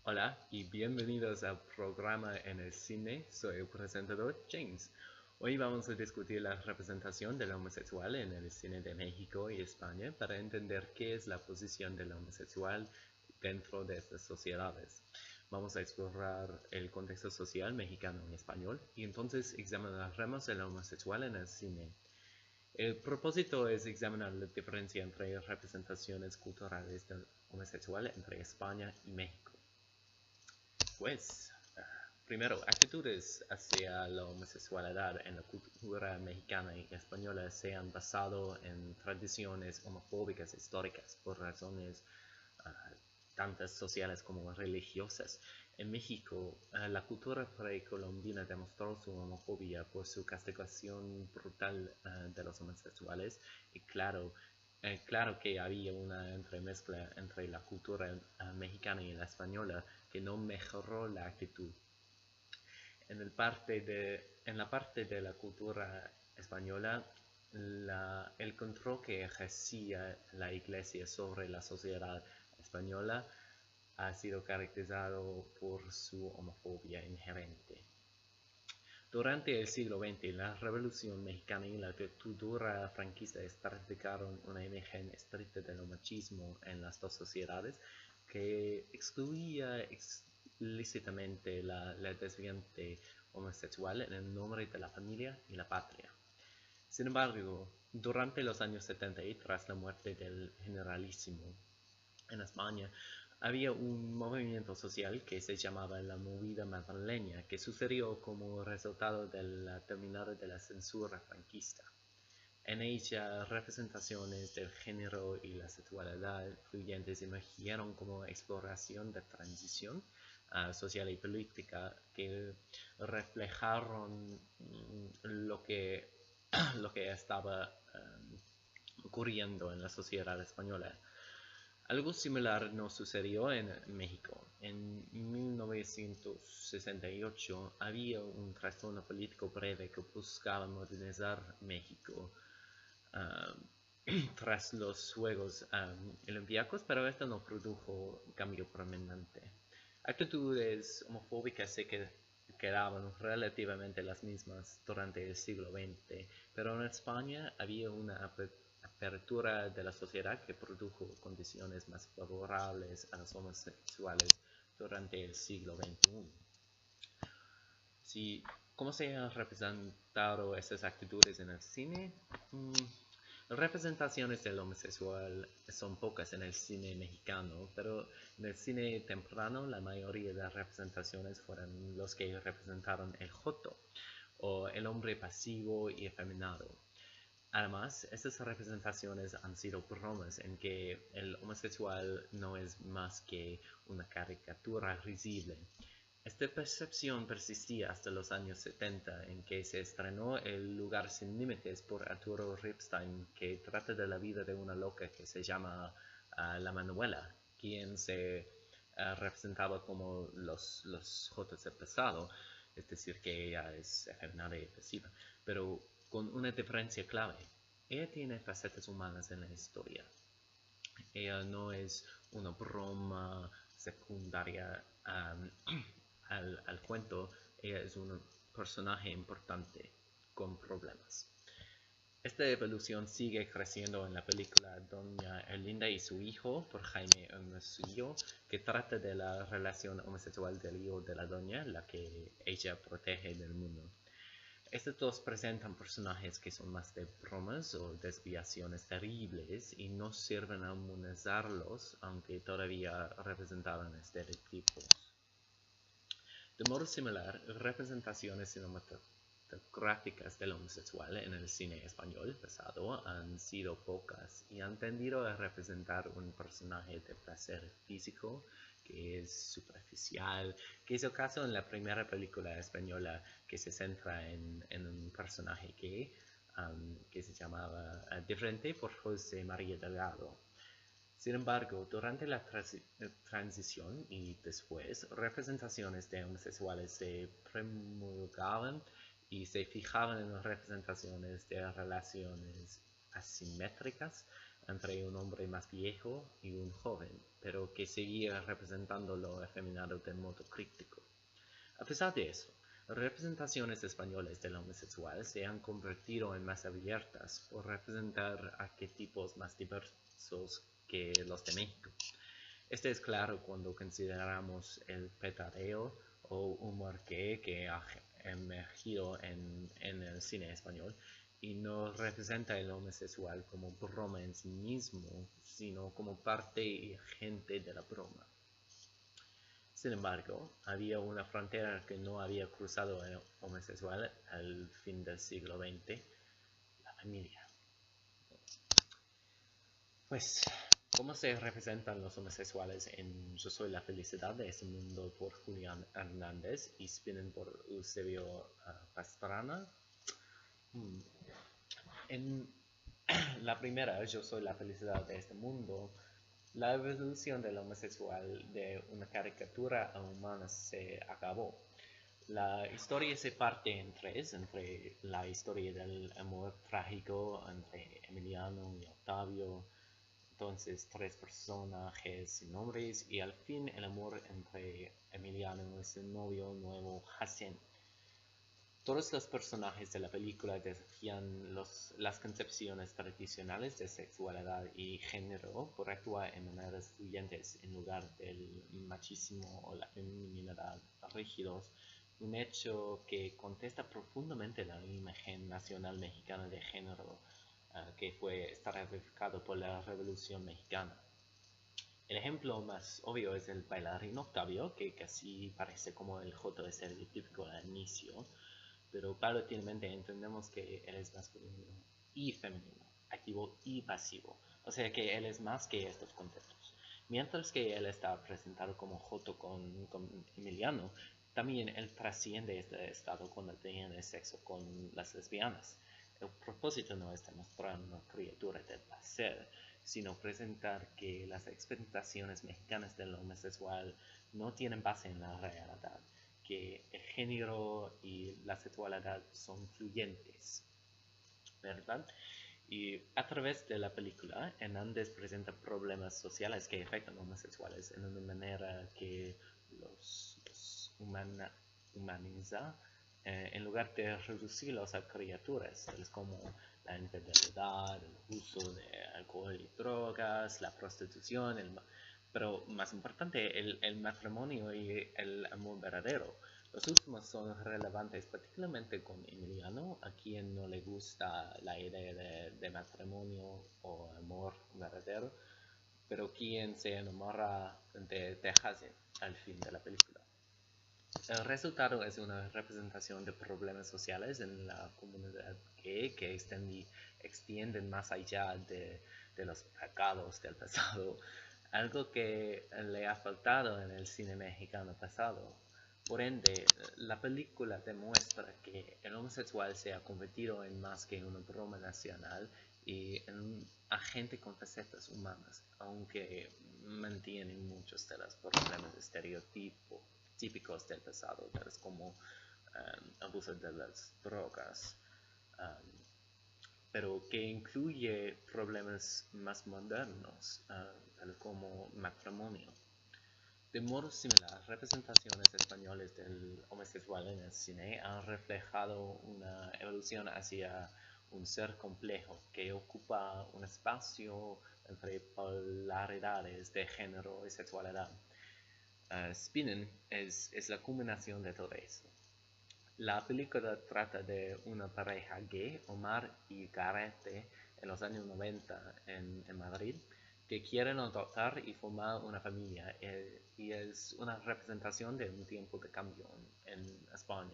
Hola y bienvenidos al programa En el Cine. Soy el presentador James. Hoy vamos a discutir la representación del homosexual en el cine de México y España para entender qué es la posición del homosexual dentro de estas sociedades. Vamos a explorar el contexto social mexicano y español y entonces examinaremos el homosexual en el cine. El propósito es examinar la diferencia entre representaciones culturales del homosexual entre España y México. Pues, primero, actitudes hacia la homosexualidad en la cultura mexicana y española se han basado en tradiciones homofóbicas históricas por razones ah, tantas sociales como religiosas. En México, la cultura precolombina demostró su homofobia por su castigación brutal de los homosexuales y claro que había una entremezcla entre la cultura mexicana y la española que no mejoró la actitud. En la parte de la cultura española, el control que ejercía la Iglesia sobre la sociedad española ha sido caracterizado por su homofobia inherente. Durante el siglo XX, la Revolución Mexicana y la dictadura franquista estratificaron una imagen estricta del machismo en las dos sociedades que excluía explícitamente la desviante homosexual en el nombre de la familia y la patria. Sin embargo, durante los años 70 y tras la muerte del generalísimo en España, había un movimiento social que se llamaba la movida madrileña, que sucedió como resultado de la terminada de la censura franquista. En ella, representaciones del género y la sexualidad fluyentes emergieron como exploración de transición social y política que reflejaron lo que estaba ocurriendo en la sociedad española. Algo similar nos sucedió en México. En 1968 había un trastorno político breve que buscaba modernizar México tras los Juegos Olímpicos, pero esto no produjo un cambio permanente. Actitudes homofóbicas se quedaban relativamente las mismas durante el siglo XX, pero en España había una apertura de la sociedad que produjo condiciones más favorables a los homosexuales durante el siglo XXI. Si, ¿Cómo se han representado estas actitudes en el cine? Las representaciones del homosexual son pocas en el cine mexicano, pero en el cine temprano la mayoría de las representaciones fueron los que representaron el joto, o el hombre pasivo y efeminado. Además, estas representaciones han sido bromas en que el homosexual no es más que una caricatura risible. Esta percepción persistía hasta los años 70, en que se estrenó El lugar sin límites por Arturo Ripstein, que trata de la vida de una loca que se llama La Manuela, quien se representaba como los jotos del pasado, es decir, que ella es efeminada y pasiva, pero con una diferencia clave. Ella tiene facetas humanas en la historia. Ella no es una broma secundaria al cuento. Ella es un personaje importante con problemas. Esta evolución sigue creciendo en la película Doña Erlinda y su hijo por Jaime Hermosillo, que trata de la relación homosexual del hijo de la doña, la que ella protege del mundo. Estos dos presentan personajes que son más de bromas o desviaciones terribles y no sirven a humanizarlos, aunque todavía representan estereotipos. De modo similar, representaciones cinematográficas del homosexual en el cine español pasado han sido pocas y han tendido a representar un personaje de placer físico que es superficial, que es el caso en la primera película española que se centra en un personaje gay que se llamaba Diferente por José María Delgado. Sin embargo, durante la transición y después, representaciones de homosexuales se promulgaban y se fijaban en representaciones de relaciones asimétricas entre un hombre más viejo y un joven. pero que seguía representando lo efeminado de modo crítico. A pesar de eso, las representaciones españolas del homosexual se han convertido en más abiertas por representar arquetipos más diversos que los de México. Este es claro cuando consideramos el petardeo o humor gay que ha emergido en el cine español y no representa el homosexual como broma en sí mismo, sino como parte y agente de la broma. Sin embargo, había una frontera que no había cruzado el homosexual al fin del siglo XX, la familia. Pues, ¿cómo se representan los homosexuales en Yo soy la felicidad de este mundo por Julián Hernández y Spinning por Eusebio Pastrana? En la primera, Yo soy la felicidad de este mundo, la evolución del homosexual de una caricatura a humana se acabó. La historia se parte en tres, entre la historia del amor trágico entre Emiliano y Octavio, entonces tres personajes sin nombres, y al fin el amor entre Emiliano y su novio nuevo Hacen. Todos los personajes de la película desafían las concepciones tradicionales de sexualidad y género por actuar en maneras fluyentes en lugar del machismo o la feminidad rígidos, un hecho que contesta profundamente la imagen nacional mexicana de género que fue estratificado por la Revolución Mexicana. El ejemplo más obvio es el bailarín Octavio, que casi parece como el joto estereotípico al inicio, pero paulatinamente entendemos que él es masculino y femenino, activo y pasivo, o sea que él es más que estos conceptos. Mientras que él está presentado como joto con Emiliano, también él trasciende este estado cuando tiene sexo con las lesbianas. El propósito no es demostrar una criatura del placer, sino presentar que las experimentaciones mexicanas del homosexual no tienen base en la realidad, que el género y la sexualidad son fluyentes, ¿verdad? Y a través de la película, Hernández presenta problemas sociales que afectan a homosexuales en una manera que los humaniza, en lugar de reducirlos a criaturas, tales como la infidelidad, el uso de alcohol y drogas, la prostitución, pero más importante, el matrimonio y el amor verdadero. Los últimos son relevantes particularmente con Emiliano, a quien no le gusta la idea de matrimonio o amor verdadero, pero quien se enamora de Hazen al fin de la película. El resultado es una representación de problemas sociales en la comunidad gay que extienden más allá de los pecados del pasado, algo que le ha faltado en el cine mexicano pasado. Por ende, la película demuestra que el homosexual se ha convertido en más que una broma nacional y en un agente con facetas humanas, aunque mantienen muchos de los problemas típicos del pasado, tales como abuso de las drogas, pero que incluye problemas más modernos, tales como matrimonio. De modo similar, representaciones españolas del homosexual en el cine han reflejado una evolución hacia un ser complejo que ocupa un espacio entre polaridades de género y sexualidad. Spinning es la culminación de todo eso. La película trata de una pareja gay, Omar y Garete, en los años 90 en Madrid, que quieren adoptar y formar una familia, y es una representación de un tiempo de cambio en España.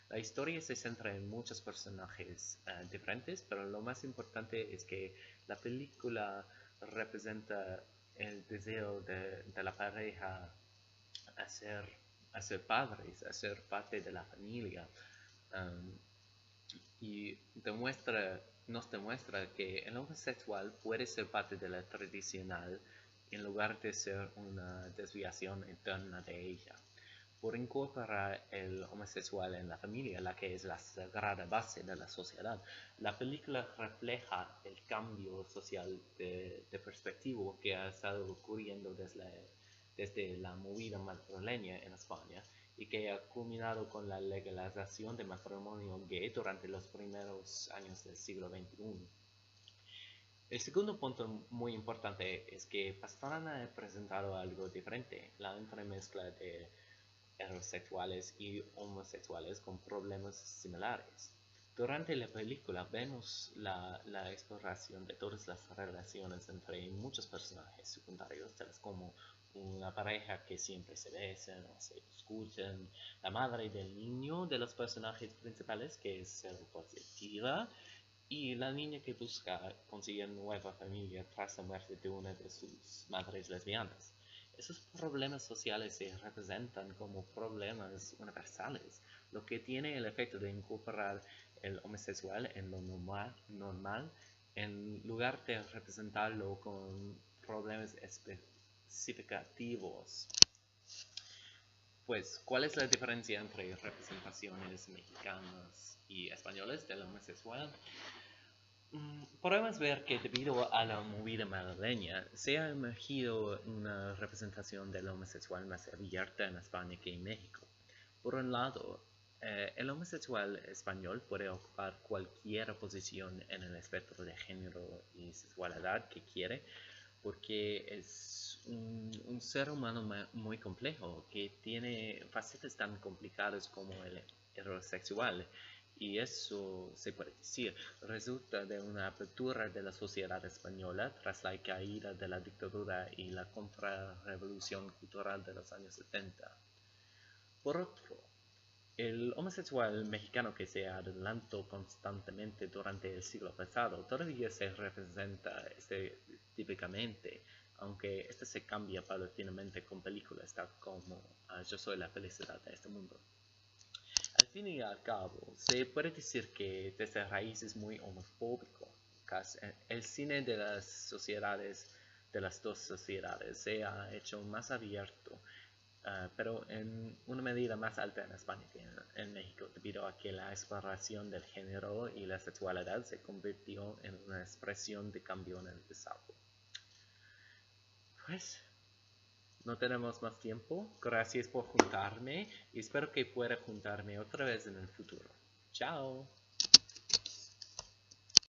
La historia se centra en muchos personajes diferentes, pero lo más importante es que la película representa el deseo de la pareja a ser padres, a ser parte de la familia, y nos demuestra que el homosexual puede ser parte de la tradicional en lugar de ser una desviación eterna de ella. por incorporar el homosexual en la familia, la que es la sagrada base de la sociedad. La película refleja el cambio social de perspectiva que ha estado ocurriendo desde la movida madrileña en España y que ha culminado con la legalización del matrimonio gay durante los primeros años del siglo XXI. El segundo punto muy importante es que Pastrana ha presentado algo diferente, la entremezcla de heterosexuales y homosexuales con problemas similares. Durante la película vemos la exploración de todas las relaciones entre muchos personajes secundarios, tales como una pareja que siempre se besan o se discuten, la madre del niño de los personajes principales que es seropositiva, y la niña que busca conseguir nueva familia tras la muerte de una de sus madres lesbianas. Esos problemas sociales se representan como problemas universales, lo que tiene el efecto de incorporar el homosexual en lo normal en lugar de representarlo con problemas especificativos. Pues, ¿cuál es la diferencia entre representaciones mexicanas y españolas del homosexual? Podemos ver que debido a la movida madrileña se ha emergido una representación del homosexual más abierta en España que en México. Por un lado, el homosexual español puede ocupar cualquier posición en el espectro de género y sexualidad que quiere, porque es un ser humano muy complejo que tiene facetas tan complicadas como el heterosexual. Y eso, se puede decir, resulta de una apertura de la sociedad española tras la caída de la dictadura y la contrarrevolución cultural de los años 70. Por otro, el homosexual mexicano que se adelantó constantemente durante el siglo pasado todavía se representa típicamente, aunque este se cambia paulatinamente con películas tal como Yo soy la felicidad de este mundo. Al fin y al cabo, se puede decir que desde raíz es muy homofóbico. El cine de las dos sociedades, se ha hecho más abierto, pero en una medida más alta en España que en México, debido a que la exploración del género y la sexualidad se convirtió en una expresión de cambio en el desarrollo. Pues, no tenemos más tiempo. Gracias por juntarme y espero que pueda juntarme otra vez en el futuro. Chao.